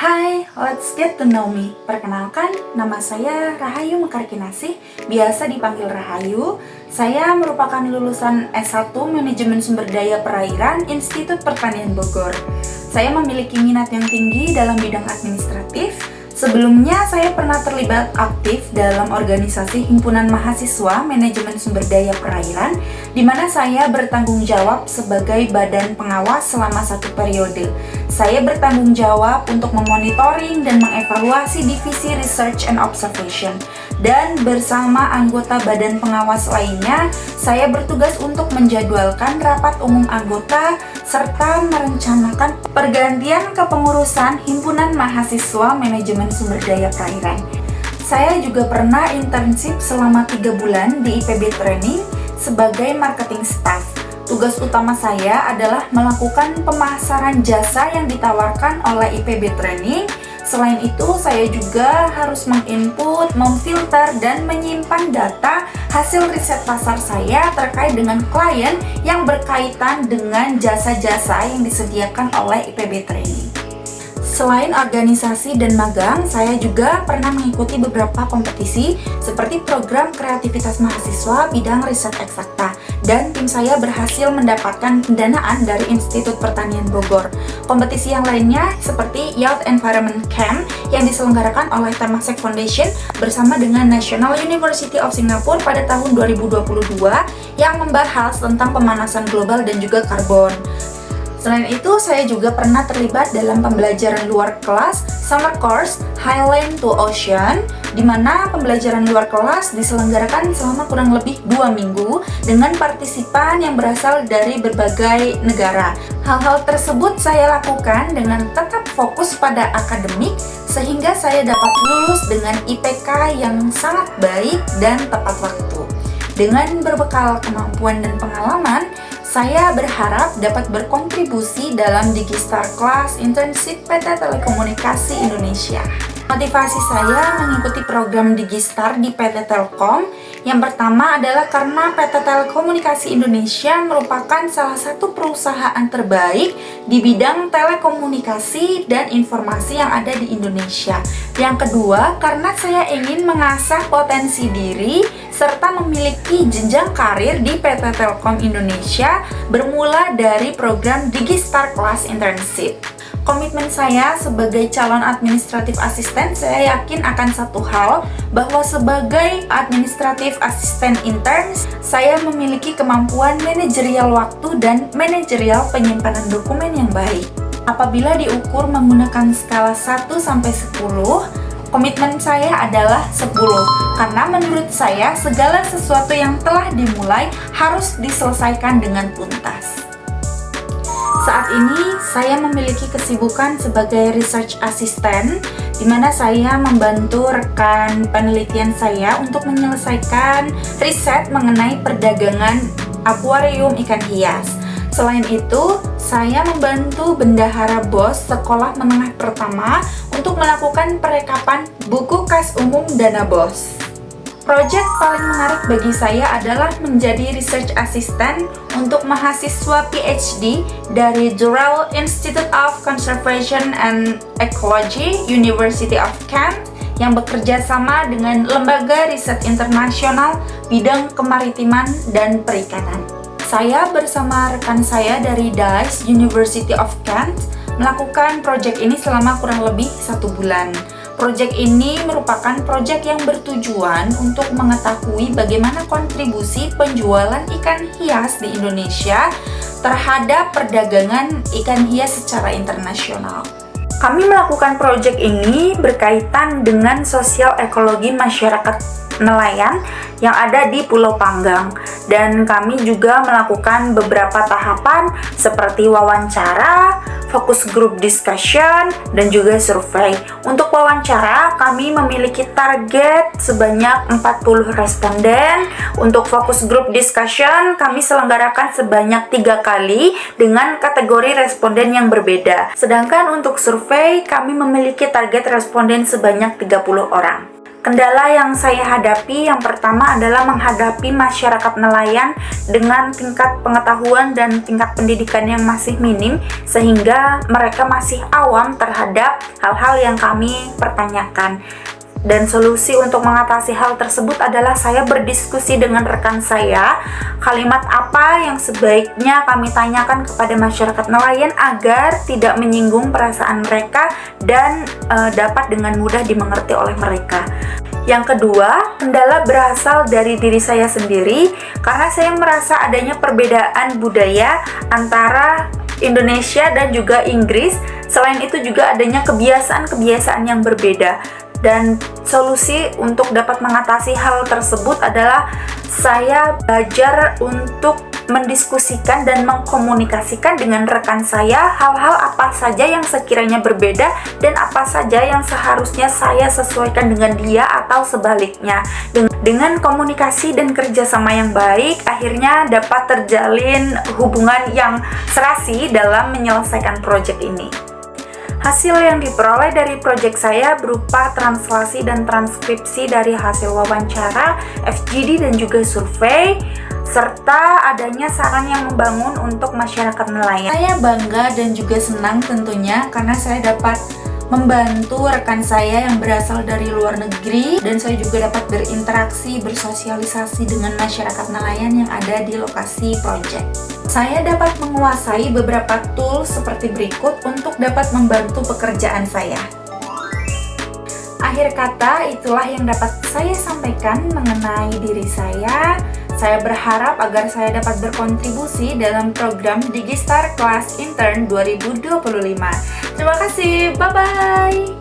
Hai, let's get to know me. Perkenalkan, nama saya Rahayu Mekarkinasih, biasa dipanggil Rahayu. Saya merupakan lulusan S1 Manajemen Sumber Daya Perairan Institut Pertanian Bogor. Saya memiliki minat yang tinggi dalam bidang administratif. Sebelumnya, saya pernah terlibat aktif dalam organisasi Himpunan Mahasiswa Manajemen Sumber Daya Perairan, di mana saya bertanggung jawab sebagai badan pengawas selama 1 periode. Saya bertanggung jawab untuk memonitoring dan mengevaluasi divisi Research and Observation. Dan bersama anggota badan pengawas lainnya, saya bertugas untuk menjadwalkan rapat umum anggota serta merencanakan pergantian kepengurusan Himpunan Mahasiswa Manajemen Sumber Daya Perairan. Saya juga pernah internship selama 3 bulan di IPB Training sebagai marketing staff. Tugas utama saya adalah melakukan pemasaran jasa yang ditawarkan oleh IPB Training. Selain itu, saya juga harus menginput, memfilter, dan menyimpan data hasil riset pasar saya terkait dengan klien yang berkaitan dengan jasa-jasa yang disediakan oleh IPB Training. Selain organisasi dan magang, saya juga pernah mengikuti beberapa kompetisi seperti program kreativitas mahasiswa bidang riset eksakta, dan tim saya berhasil mendapatkan pendanaan dari Institut Pertanian Bogor. Kompetisi yang lainnya seperti Youth Environment Camp yang diselenggarakan oleh Temasek Foundation bersama dengan National University of Singapore pada tahun 2022 yang membahas tentang pemanasan global dan juga karbon. Selain itu, saya juga pernah terlibat dalam pembelajaran luar kelas Summer Course Highland to Ocean, di mana pembelajaran luar kelas diselenggarakan selama kurang lebih 2 minggu dengan partisipan yang berasal dari berbagai negara. Hal-hal tersebut saya lakukan dengan tetap fokus pada akademik sehingga saya dapat lulus dengan IPK yang sangat baik dan tepat waktu. Dengan berbekal kemampuan dan pengalaman, saya berharap dapat berkontribusi dalam Digistar Class Internship PT Telekomunikasi Indonesia. Motivasi saya mengikuti program Digistar di PT Telkom yang pertama adalah karena PT Telekomunikasi Indonesia merupakan salah satu perusahaan terbaik di bidang telekomunikasi dan informasi yang ada di Indonesia. Yang kedua, karena saya ingin mengasah potensi diri serta memiliki jenjang karir di PT Telkom Indonesia bermula dari program Digistar Class Internship. Komitmen saya sebagai calon administratif asisten, saya yakin akan satu hal, bahwa sebagai administratif asisten intern, saya memiliki kemampuan manajerial waktu dan manajerial penyimpanan dokumen yang baik. Apabila diukur menggunakan skala 1-10, komitmen saya adalah 10, karena menurut saya segala sesuatu yang telah dimulai harus diselesaikan dengan tuntas. Saat ini saya memiliki kesibukan sebagai research assistant, di mana saya membantu rekan penelitian saya untuk menyelesaikan riset mengenai perdagangan akuarium ikan hias. Selain itu, saya membantu Bendahara BOS Sekolah Menengah Pertama untuk melakukan perekapan buku kas umum dana BOS. Proyek paling menarik bagi saya adalah menjadi research assistant untuk mahasiswa PhD dari Jurel Institute of Conservation and Ecology, University of Kent, yang bekerja sama dengan lembaga riset internasional bidang kemaritiman dan perikanan. Saya bersama rekan saya dari DICE, University of Kent, melakukan proyek ini selama kurang lebih 1 bulan. Proyek ini merupakan proyek yang bertujuan untuk mengetahui bagaimana kontribusi penjualan ikan hias di Indonesia terhadap perdagangan ikan hias secara internasional. Kami melakukan proyek ini berkaitan dengan sosial ekologi masyarakat nelayan yang ada di Pulau Panggang, dan kami juga melakukan beberapa tahapan seperti wawancara, fokus group discussion, dan juga survei. Untuk wawancara, kami memiliki target sebanyak 40 responden. Untuk fokus group discussion, kami selenggarakan sebanyak 3 kali dengan kategori responden yang berbeda. Sedangkan untuk survei, kami memiliki target responden sebanyak 30 orang. Kendala yang saya hadapi yang pertama adalah menghadapi masyarakat nelayan dengan tingkat pengetahuan dan tingkat pendidikan yang masih minim, sehingga mereka masih awam terhadap hal-hal yang kami pertanyakan. Dan solusi untuk mengatasi hal tersebut adalah saya berdiskusi dengan rekan saya, kalimat apa yang sebaiknya kami tanyakan kepada masyarakat nelayan agar tidak menyinggung perasaan mereka dan dapat dengan mudah dimengerti oleh mereka. Yang kedua, kendala berasal dari diri saya sendiri karena saya merasa adanya perbedaan budaya antara Indonesia dan juga Inggris. Selain itu juga adanya kebiasaan-kebiasaan yang berbeda. Dan solusi untuk dapat mengatasi hal tersebut adalah saya belajar untuk mendiskusikan dan mengkomunikasikan dengan rekan saya hal-hal apa saja yang sekiranya berbeda dan apa saja yang seharusnya saya sesuaikan dengan dia atau sebaliknya. Dengan komunikasi dan kerjasama yang baik, akhirnya dapat terjalin hubungan yang serasi dalam menyelesaikan proyek ini. Hasil yang diperoleh dari proyek saya berupa translasi dan transkripsi dari hasil wawancara, FGD dan juga survei, serta adanya saran yang membangun untuk masyarakat nelayan. Saya bangga dan juga senang tentunya karena saya dapat membantu rekan saya yang berasal dari luar negeri, dan saya juga dapat berinteraksi, bersosialisasi dengan masyarakat nelayan yang ada di lokasi proyek. Saya dapat menguasai beberapa tools seperti berikut untuk dapat membantu pekerjaan saya. Akhir kata, itulah yang dapat saya sampaikan mengenai diri saya. Saya berharap agar saya dapat berkontribusi dalam program Digistar Kelas Intern 2025. Terima kasih, bye-bye!